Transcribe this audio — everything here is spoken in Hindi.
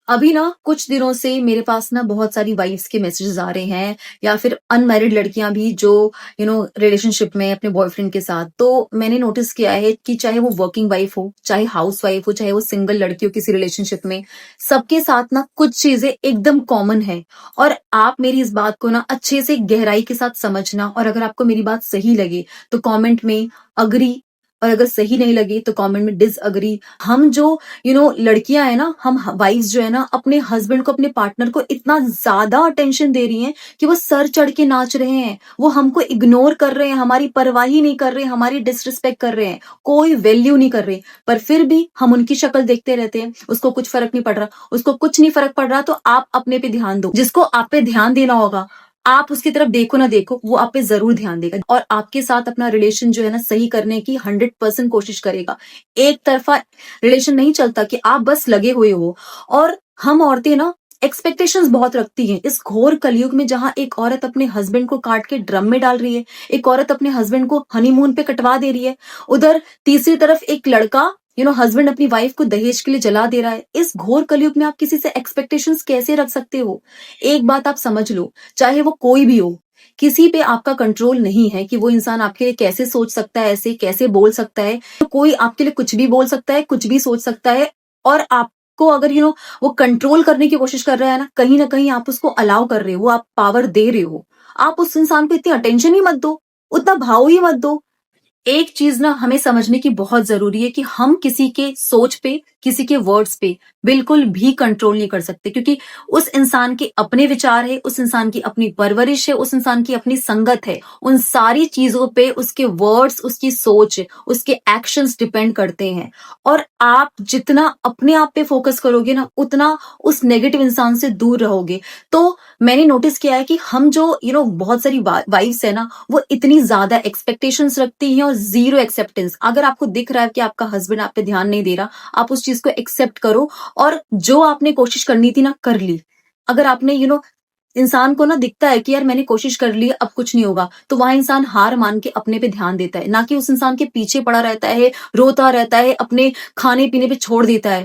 अभी ना कुछ दिनों से मेरे पास ना बहुत सारी वाइफ्स के मैसेजेस आ रहे हैं या फिर अनमैरिड लड़कियां भी जो रिलेशनशिप में अपने बॉयफ्रेंड के साथ। तो मैंने नोटिस किया है कि चाहे वो वर्किंग वाइफ हो, चाहे हाउस वाइफ हो, चाहे वो सिंगल लड़की हो किसी रिलेशनशिप में, सबके साथ ना कुछ चीजें एकदम कॉमन है। और आप मेरी इस बात को ना अच्छे से गहराई के साथ समझना, और अगर आपको मेरी बात सही लगे तो कमेंट में अग्री, और अगर सही नहीं लगी तो कमेंट में डिसअग्री। हम जो लड़कियां है ना, हम वाइफ्स जो है ना, अपने हस्बैंड को, अपने पार्टनर को इतना ज्यादा अटेंशन दे रही हैं कि वो सर चढ़ के नाच रहे हैं, वो हमको इग्नोर कर रहे हैं, हमारी परवाह ही नहीं कर रहे, हमारी डिसरिस्पेक्ट कर रहे हैं, कोई वैल्यू नहीं कर रहे। पर फिर भी हम उनकी शक्ल देखते रहते हैं, उसको कुछ फर्क नहीं पड़ रहा, उसको कुछ नहीं फर्क पड़ रहा। तो आप अपने पे ध्यान दो, जिसको आप पे ध्यान देना होगा, आप उसकी तरफ देखो ना देखो, वो आप पे जरूर ध्यान देगा और आपके साथ अपना रिलेशन जो है ना सही करने की 100% कोशिश करेगा। एक तरफा रिलेशन नहीं चलता कि आप बस लगे हुए हो। और हम औरतें ना एक्सपेक्टेशंस बहुत रखती हैं इस घोर कलयुग में, जहां एक औरत अपने हस्बैंड को काट के ड्रम में डाल रही है, एक औरत अपने हस्बैंड को हनीमून पे कटवा दे रही है, उधर तीसरी तरफ एक लड़का हस्बैंड अपनी वाइफ को दहेज के लिए जला दे रहा है। इस घोर कलयुग में आप किसी से एक्सपेक्टेशंस कैसे रख सकते हो? एक बात आप समझ लो, चाहे वो कोई भी हो, किसी पे आपका कंट्रोल नहीं है कि वो इंसान आपके लिए कैसे सोच सकता है, ऐसे कैसे बोल सकता है। तो कोई आपके लिए कुछ भी बोल सकता है, कुछ भी सोच सकता है। और आपको अगर वो कंट्रोल करने की कोशिश कर रहा है ना कहीं आप उसको अलाउ कर रहे हो, आप पावर दे रहे हो। आप उस इंसान को इतनी अटेंशन ही मत दो, उतना भाव ही मत दो। एक चीज ना हमें समझने की बहुत जरूरी है कि हम किसी के सोच पे, किसी के वर्ड्स पे बिल्कुल भी कंट्रोल नहीं कर सकते, क्योंकि उस इंसान के अपने विचार है, उस इंसान की अपनी परवरिश है, उस इंसान की अपनी संगत है। उन सारी चीजों पे उसके वर्ड्स, उसकी सोच, उसके एक्शंस डिपेंड करते हैं। और आप जितना अपने आप पे फोकस करोगे ना, उतना उस नेगेटिव इंसान से दूर रहोगे। तो मैंने नोटिस किया है कि हम जो बहुत सारी वाइफ्स है ना, वो इतनी ज्यादा एक्सपेक्टेशंस रखती हैं और जीरो एक्सेप्टेंस। अगर आपको दिख रहा है कि आपका हस्बैंड आप पे ध्यान नहीं दे रहा, आप उस चीज को एक्सेप्ट करो। और जो आपने कोशिश करनी थी ना, कर ली। अगर आपने इंसान को ना दिखता है कि यार मैंने कोशिश कर ली, अब कुछ नहीं होगा, तो वहां इंसान हार मान के अपने पे ध्यान देता है, ना कि उस इंसान के पीछे पड़ा रहता है, रोता रहता है, अपने खाने पीने पे छोड़ देता है।